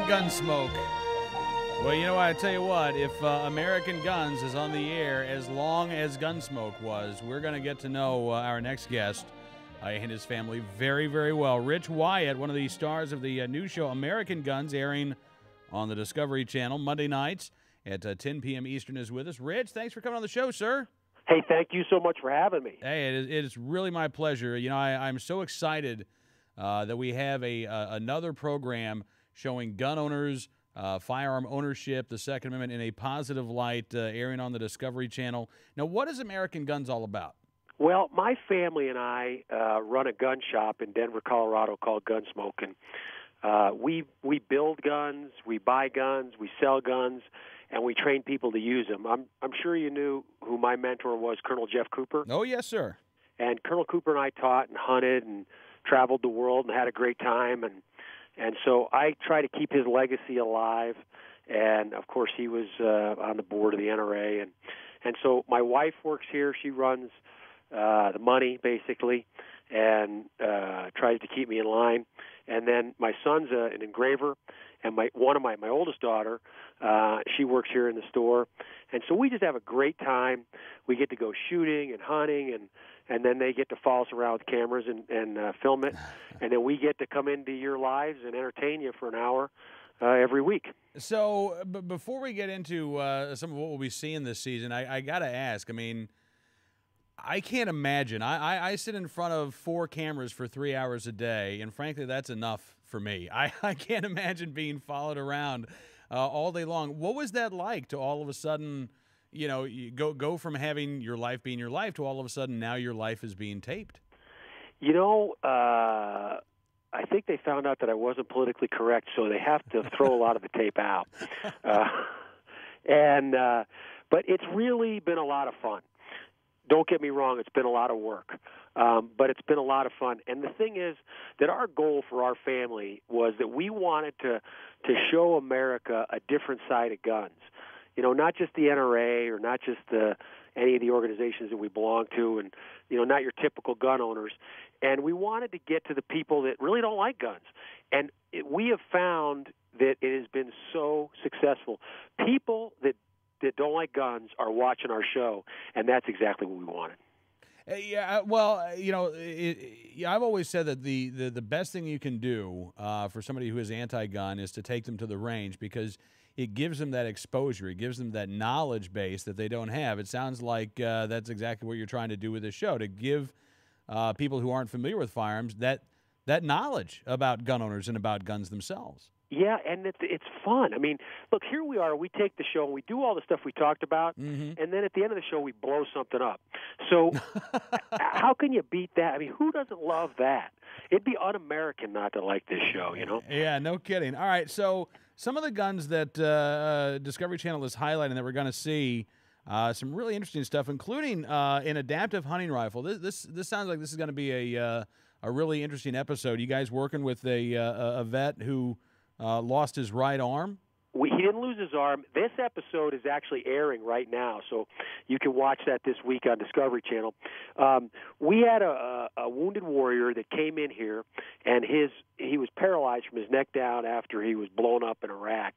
Gunsmoke. Well, you know, I tell you what, if American Guns is on the air as long as Gunsmoke was, we're going to get to know our next guest and his family very, very well. Rich Wyatt, one of the stars of the new show American Guns, airing on the Discovery Channel Monday nights at 10 p.m. Eastern, is with us. Rich, thanks for coming on the show, sir. Hey, thank you so much for having me. Hey, it is really my pleasure. You know, I'm so excited that we have another program showing gun owners, firearm ownership, the Second Amendment in a positive light, airing on the Discovery Channel. Now, what is American Guns all about? Well, my family and I run a gun shop in Denver, Colorado called Gunsmoke, and we build guns, we buy guns, we sell guns, and we train people to use them. I'm sure you knew who my mentor was, Colonel Jeff Cooper. Oh, yes, sir. And Colonel Cooper and I taught and hunted and traveled the world and had a great time, and so I try to keep his legacy alive. And of course, he was on the board of the NRA, and so my wife works here. She runs the money basically, and tries to keep me in line. And then my son's an engraver, and my oldest daughter, she works here in the store. And so we just have a great time. We get to go shooting and hunting, and then they get to follow us around with cameras and film it. And then we get to come into your lives and entertain you for an hour every week. So before we get into some of what we'll be seeing this season, I got to ask, I mean, I can't imagine. I sit in front of 4 cameras for 3 hours a day, and frankly, that's enough for me. I can't imagine being followed around all day long. What was that like to all of a sudden, you know, you go from having your life being your life to all of a sudden now your life is being taped? You know, I think they found out that I wasn't politically correct, so they have to throw a lot of the tape out. But it's really been a lot of fun. Don't get me wrong, it's been a lot of work, but it's been a lot of fun. And the thing is that our goal for our family was that we wanted to show America a different side of guns. You know, not just the NRA or not just any of the organizations that we belong to, and, you know, not your typical gun owners. And we wanted to get to the people that really don't like guns. And we have found that it has been so successful. People that don't like guns are watching our show, and that's exactly what we wanted. Yeah, well, you know, I've always said that the best thing you can do for somebody who is anti-gun is to take them to the range, because it gives them that exposure. It gives them that knowledge base that they don't have. It sounds like that's exactly what you're trying to do with this show, to give people who aren't familiar with firearms that knowledge about gun owners and about guns themselves. Yeah, and it's fun. I mean, look, here we are. We take the show and we do all the stuff we talked about, and then at the end of the show we blow something up. So how can you beat that? I mean, who doesn't love that? It'd be un-American not to like this show, you know? Yeah, no kidding. All right, so some of the guns that Discovery Channel is highlighting that we're going to see, some really interesting stuff, including an adaptive hunting rifle. This sounds like this is going to be a really interesting episode. You guys working with a vet who lost his right arm? He didn't lose his arm. This episode is actually airing right now, so you can watch that this week on Discovery Channel. We had a wounded warrior that came in here, and he was paralyzed from his neck down after he was blown up in Iraq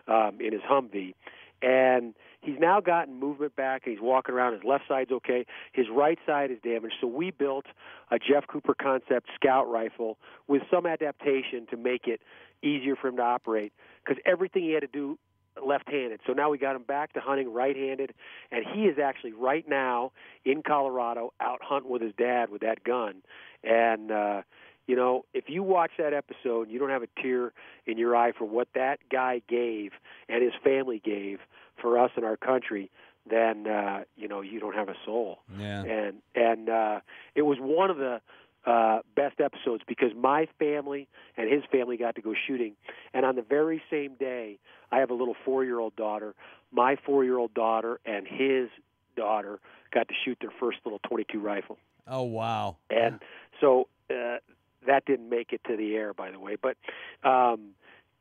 in his Humvee. And he's now gotten movement back, and he's walking around. His left side's okay. His right side is damaged. So we built a Jeff Cooper concept scout rifle with some adaptation to make it easier for him to operate, because everything he had to do left-handed. So now we got him back to hunting right-handed, and he is actually right now in Colorado out hunting with his dad with that gun. And, you know, if you watch that episode and you don't have a tear in your eye for what that guy gave and his family gave for us and our country, then, you know, you don't have a soul. Yeah. And it was one of the best episodes because my family and his family got to go shooting. And on the very same day, I have a little 4-year-old daughter. My 4-year-old daughter and his daughter got to shoot their first little .22 rifle. Oh, wow. And so that didn't make it to the air, by the way. But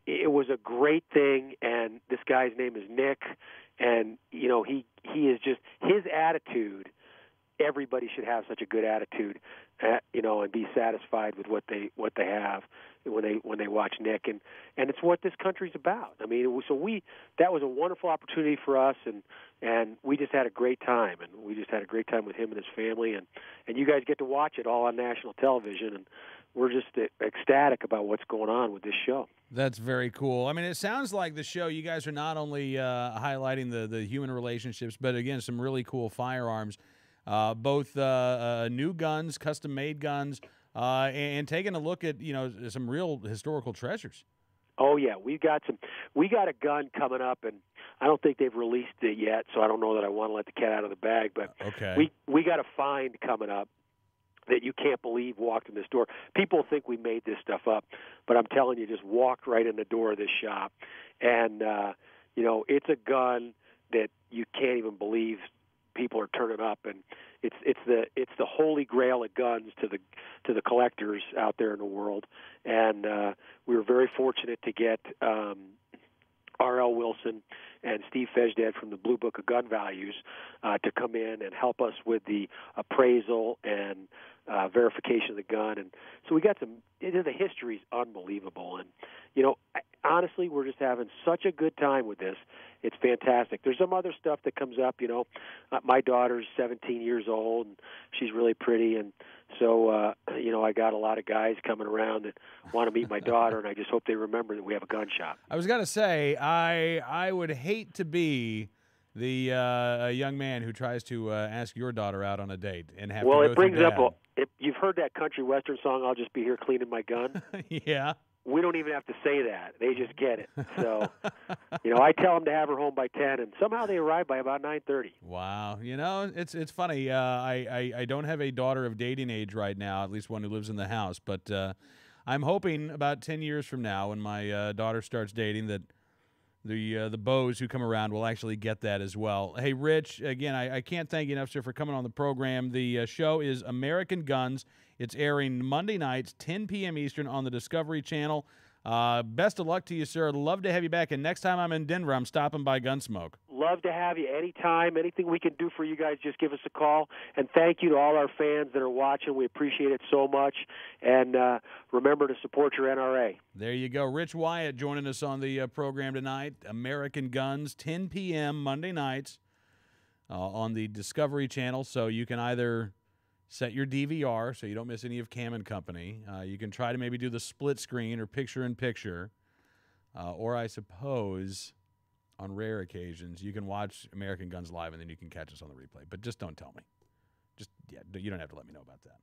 it was a great thing, and this guy's name is Nick. And, you know, he is just – his attitude – everybody should have such a good attitude, you know, and be satisfied with what they have. when they watch Nick, and it's what this country's about. I mean, that was a wonderful opportunity for us, and we just had a great time, and we just had a great time with him and his family, and you guys get to watch it all on national television, and we're just ecstatic about what's going on with this show. That's very cool. I mean, it sounds like the show, you guys are not only highlighting the human relationships, but again, some really cool firearms, both new guns, custom-made guns, and taking a look at some real historical treasures. Oh yeah, we got a gun coming up, and I don't think they've released it yet, so I don't know that I want to let the cat out of the bag. But okay. we got a find coming up that you can't believe walked in this door. People think we made this stuff up, but I'm telling you, just walked right in the door of this shop, and it's a gun that you can't even believe people are turning up, and it's the holy grail of guns to the collectors out there in the world. And we were very fortunate to get R.L. Wilson and Steve Fesdad from the Blue Book of Gun Values to come in and help us with the appraisal and verification of the gun. And so we got the history's unbelievable. And, honestly, we're just having such a good time with this. It's fantastic. There's some other stuff that comes up, my daughter's 17 years old, and she's really pretty. And so, I got a lot of guys coming around that want to meet my daughter, and I just hope they remember that we have a gun shop. I was going to say, I would hate to be the young man who tries to ask your daughter out on a date and have to go it brings through up you've heard that country western song, "I'll Just Be Here Cleaning My Gun." Yeah. We don't even have to say that; they just get it. So, I tell them to have her home by 10, and somehow they arrive by about 9:30. Wow, it's funny. I don't have a daughter of dating age right now, at least one who lives in the house. But I'm hoping about 10 years from now, when my daughter starts dating, that the beaux who come around will actually get that as well. Hey, Rich, again, I can't thank you enough, sir, for coming on the program. The show is American Guns. It's airing Monday nights, 10 p.m. Eastern on the Discovery Channel. Best of luck to you, sir. I'd love to have you back. And next time I'm in Denver, I'm stopping by Gunsmoke. Love to have you anytime. Anything we can do for you guys, just give us a call. And thank you to all our fans that are watching. We appreciate it so much. And remember to support your NRA. There you go. Rich Wyatt joining us on the program tonight. American Guns, 10 p.m. Monday nights on the Discovery Channel. So you can either set your DVR so you don't miss any of Cam and Company. You can try to maybe do the split screen or picture-in-picture. Or I suppose, on rare occasions, you can watch American Guns live and then you can catch us on the replay. But just don't tell me. You don't have to let me know about that.